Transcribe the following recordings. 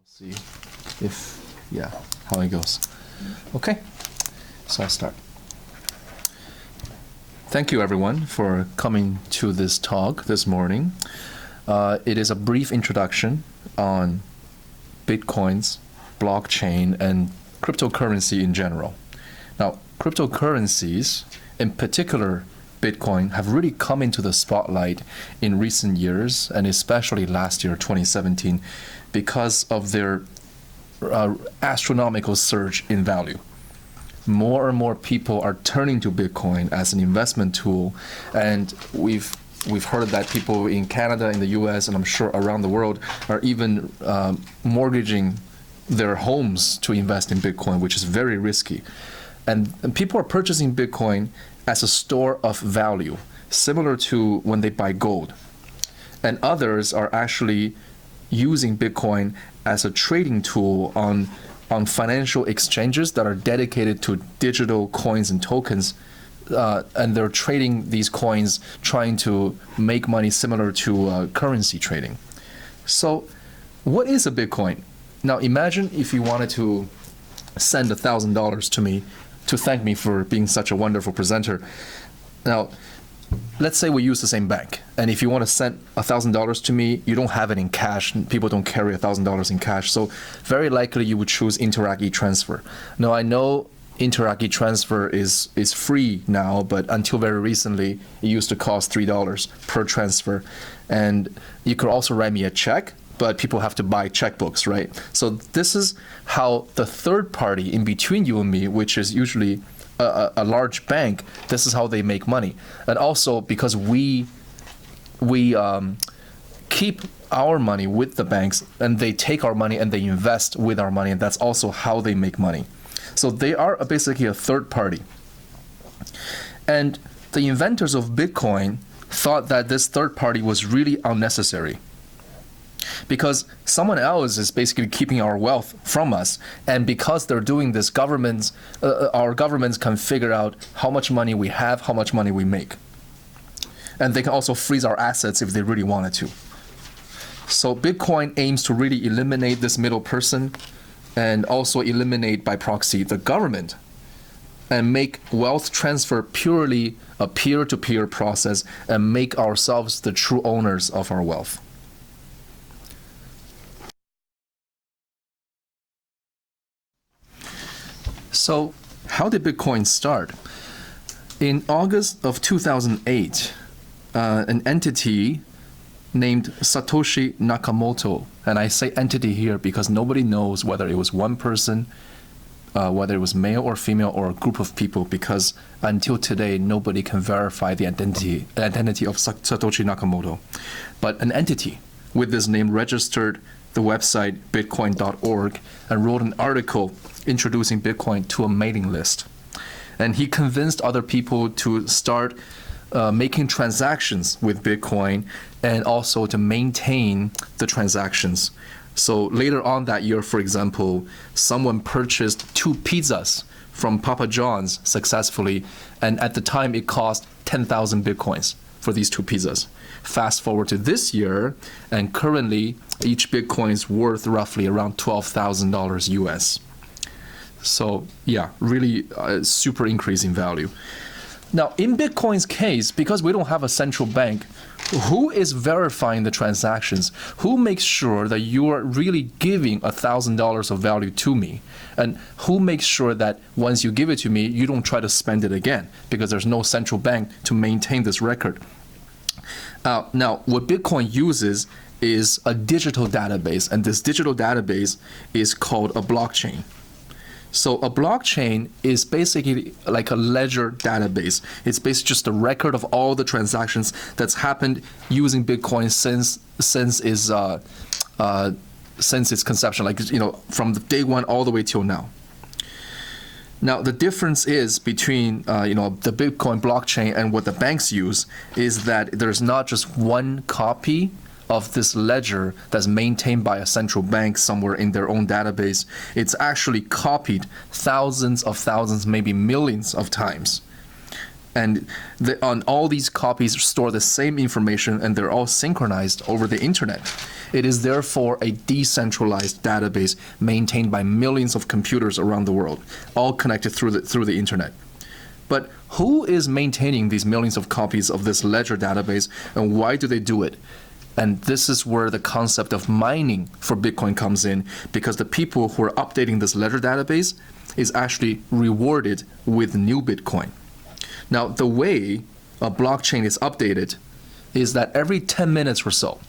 See if, yeah, how it goes. Okay, so I'll start. Thank you everyone for coming to this talk this morning. It is a brief introduction on Bitcoins, blockchain, and cryptocurrency in general. Now, cryptocurrencies, in particular Bitcoin, have really come into the spotlight in recent years, and especially last year, 2017, because of their astronomical surge in value. More and more people are turning to Bitcoin as an investment tool, and we've heard that people in Canada, in the US, and I'm sure around the world are even mortgaging their homes to invest in Bitcoin, which is very risky. And people are purchasing Bitcoin as a store of value, similar to when they buy gold. And others are actually using Bitcoin as a trading tool on financial exchanges that are dedicated to digital coins and tokens, and they're trading these coins, trying to make money similar to currency trading. So what is a Bitcoin? Now imagine if you wanted to send $1,000 to me to thank me for being such a wonderful presenter. Now, let's say we use the same bank, and if you want to send $1,000 to me, you don't have it in cash. People don't carry $1,000 in cash, so very likely you would choose Interac e-transfer. Now, I know Interac e-transfer is free now, but until very recently, it used to cost $3 per transfer, and you could also write me a check, but people have to buy checkbooks, right? So this is how the third party in between you and me, which is usually a large bank, this is how they make money. And also because we keep our money with the banks, and they take our money and they invest with our money, and that's also how they make money. So they are basically a third party. And the inventors of Bitcoin thought that this third party was really unnecessary, because someone else is basically keeping our wealth from us, and because they're doing this, our governments can figure out how much money we have, how much money we make, and they can also freeze our assets if they really wanted to. So Bitcoin aims to really eliminate this middle person, and also eliminate by proxy the government, and make wealth transfer purely a peer-to-peer process, and make ourselves the true owners of our wealth. So how did Bitcoin start? In August of 2008, an entity named Satoshi Nakamoto, and I say entity here because nobody knows whether it was one person, whether it was male or female, or a group of people, because until today nobody can verify the identity of Satoshi Nakamoto. But an entity with this name registered the website bitcoin.org and wrote an article introducing Bitcoin to a mailing list. And he convinced other people to start making transactions with Bitcoin, and also to maintain the transactions. So later on that year, for example, someone purchased 2 pizzas from Papa John's successfully, and at the time it cost 10,000 Bitcoins for these 2 pizzas. Fast forward to this year, and currently each Bitcoin is worth roughly around $12,000 US. So yeah, really super increase in value. Now in Bitcoin's case, because we don't have a central bank, who is verifying the transactions? Who makes sure that you are really giving $1,000 of value to me? And who makes sure that once you give it to me, you don't try to spend it again, because there's no central bank to maintain this record. Now, what Bitcoin uses is a digital database, and this digital database is called a blockchain. So a blockchain is basically like a ledger database. It's basically just a record of all the transactions that's happened using Bitcoin since its conception, like, from the day one all the way till now. Now, the difference is between the Bitcoin blockchain and what the banks use is that there's not just one copy of this ledger that's maintained by a central bank somewhere in their own database. It's actually copied thousands of thousands, maybe millions of times. And on all these copies store the same information, and they're all synchronized over the internet. It is therefore a decentralized database maintained by millions of computers around the world, all connected through the internet. But who is maintaining these millions of copies of this ledger database, and why do they do it? And this is where the concept of mining for Bitcoin comes in, because the people who are updating this ledger database is actually rewarded with new Bitcoin. Now, the way a blockchain is updated is that every 10 minutes or so,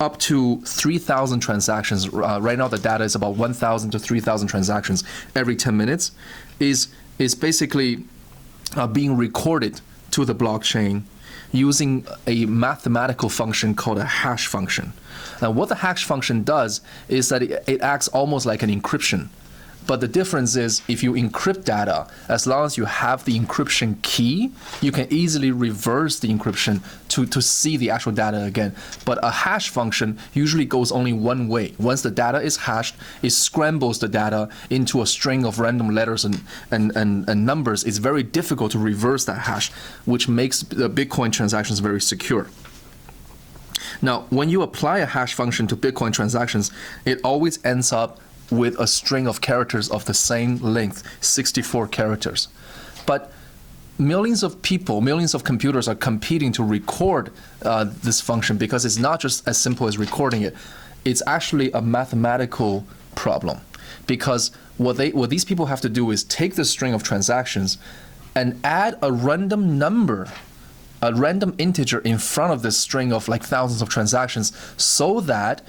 up to 3,000 transactions, right now the data is about 1,000 to 3,000 transactions every 10 minutes, is basically being recorded to the blockchain using a mathematical function called a hash function. Now, what the hash function does is that it acts almost like an encryption. But the difference is, if you encrypt data, as long as you have the encryption key, you can easily reverse the encryption to see the actual data again. But a hash function usually goes only one way. Once the data is hashed, it scrambles the data into a string of random letters and numbers. It's very difficult to reverse that hash, which makes the Bitcoin transactions very secure. Now, when you apply a hash function to Bitcoin transactions, it always ends up with a string of characters of the same length, 64 characters. But millions of people, millions of computers are competing to record this function, because it's not just as simple as recording it. It's actually a mathematical problem, because what these people have to do is take this string of transactions and add a random number, a random integer in front of this string of like thousands of transactions, so that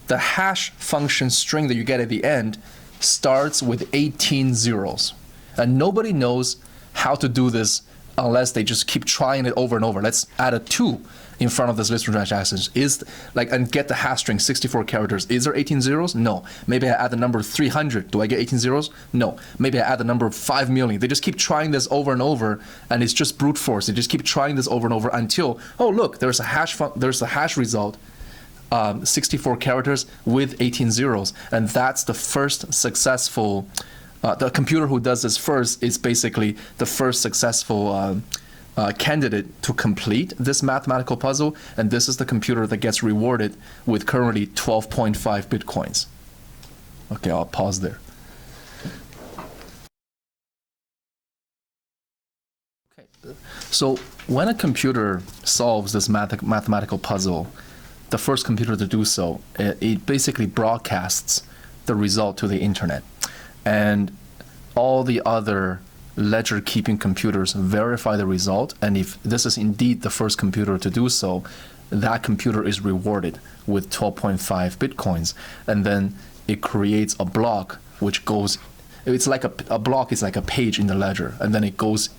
the hash function string that you get at the end starts with 18 zeros. And nobody knows how to do this unless they just keep trying it over and over. Let's add a 2 in front of this list of transactions and get the hash string, 64 characters. Is there 18 zeros? No. Maybe I add the number 300. Do I get 18 zeros? No. Maybe I add the number 5 million. They just keep trying this over and over, and it's just brute force. They just keep trying this over and over until, oh look, there's a hash result. 64 characters with 18 zeros, and that's the first successful. The computer who does this first is basically the first successful candidate to complete this mathematical puzzle, and this is the computer that gets rewarded with currently 12.5 Bitcoins. Okay, I'll pause there. Okay, so when a computer solves this mathematical puzzle, the first computer to do so, it basically broadcasts the result to the internet. And all the other ledger keeping computers verify the result. And if this is indeed the first computer to do so, that computer is rewarded with 12.5 Bitcoins. And then it creates a block which goes, it's like a block is like a page in the ledger, and then it goes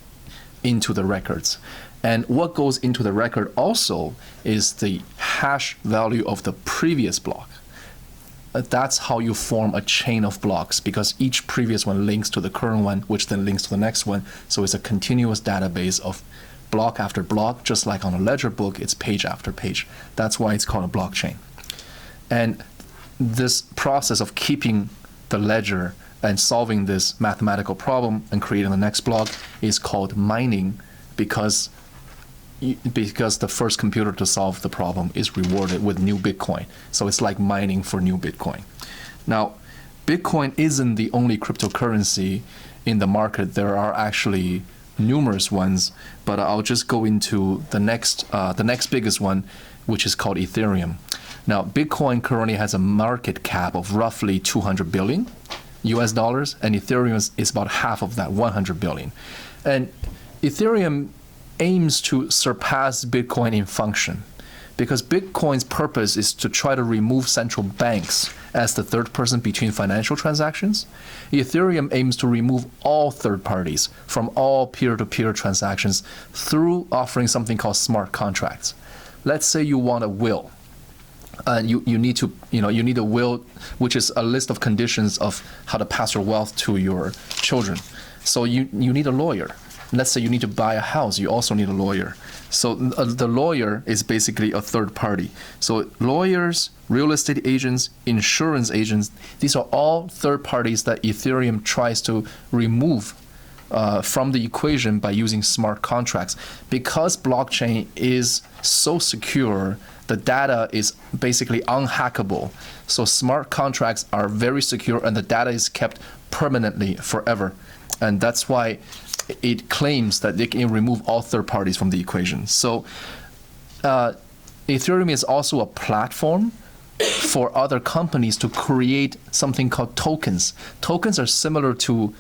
into the records. And what goes into the record also is the hash value of the previous block. That's how you form a chain of blocks, because each previous one links to the current one, which then links to the next one. So it's a continuous database of block after block, just like on a ledger book, it's page after page. That's why it's called a blockchain. And this process of keeping the ledger and solving this mathematical problem and creating the next block is called mining, because the first computer to solve the problem is rewarded with new Bitcoin. So it's like mining for new Bitcoin. Now, Bitcoin isn't the only cryptocurrency in the market. There are actually numerous ones, but I'll just go into the next biggest one, which is called Ethereum. Now, Bitcoin currently has a market cap of roughly 200 billion US dollars, and Ethereum is about half of that, 100 billion. And Ethereum aims to surpass Bitcoin in function, because Bitcoin's purpose is to try to remove central banks as the third person between financial transactions. Ethereum aims to remove all third parties from all peer-to-peer transactions through offering something called smart contracts. Let's say you want a will, and you need a will, which is a list of conditions of how to pass your wealth to your children. So you need a lawyer. Let's say you need to buy a house, you also need a lawyer. So the lawyer is basically a third party. So lawyers, real estate agents, insurance agents, these are all third parties that Ethereum tries to remove from the equation by using smart contracts. Because blockchain is so secure, the data is basically unhackable. So smart contracts are very secure and the data is kept permanently forever. And that's why it claims that they can remove all third parties from the equation. So Ethereum is also a platform for other companies to create something called tokens. Tokens are similar to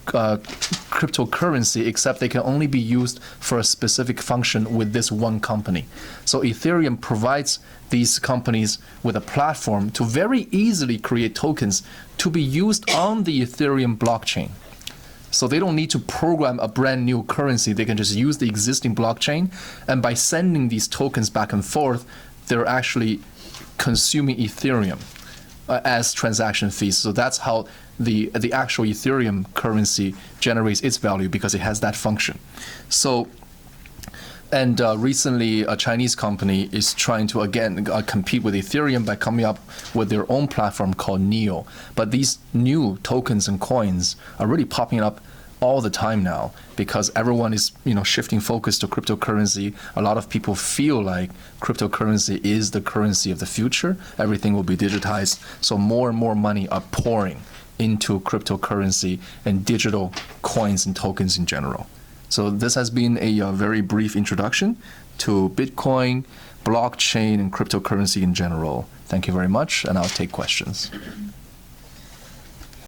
cryptocurrency, except they can only be used for a specific function with this one company. So Ethereum provides these companies with a platform to very easily create tokens to be used on the Ethereum blockchain. So they don't need to program a brand new currency. They can just use the existing blockchain, and by sending these tokens back and forth, they're actually consuming Ethereum as transaction fees. So that's how the actual Ethereum currency generates its value, because it has that function. So, and recently a Chinese company is trying to again compete with Ethereum by coming up with their own platform called Neo. But these new tokens and coins are really popping up all the time now, because everyone is shifting focus to cryptocurrency. A lot of people feel like cryptocurrency is the currency of the future. Everything will be digitized. So more and more money are pouring into cryptocurrency and digital coins and tokens in general. So this has been a very brief introduction to Bitcoin, blockchain, and cryptocurrency in general. Thank you very much, and I'll take questions.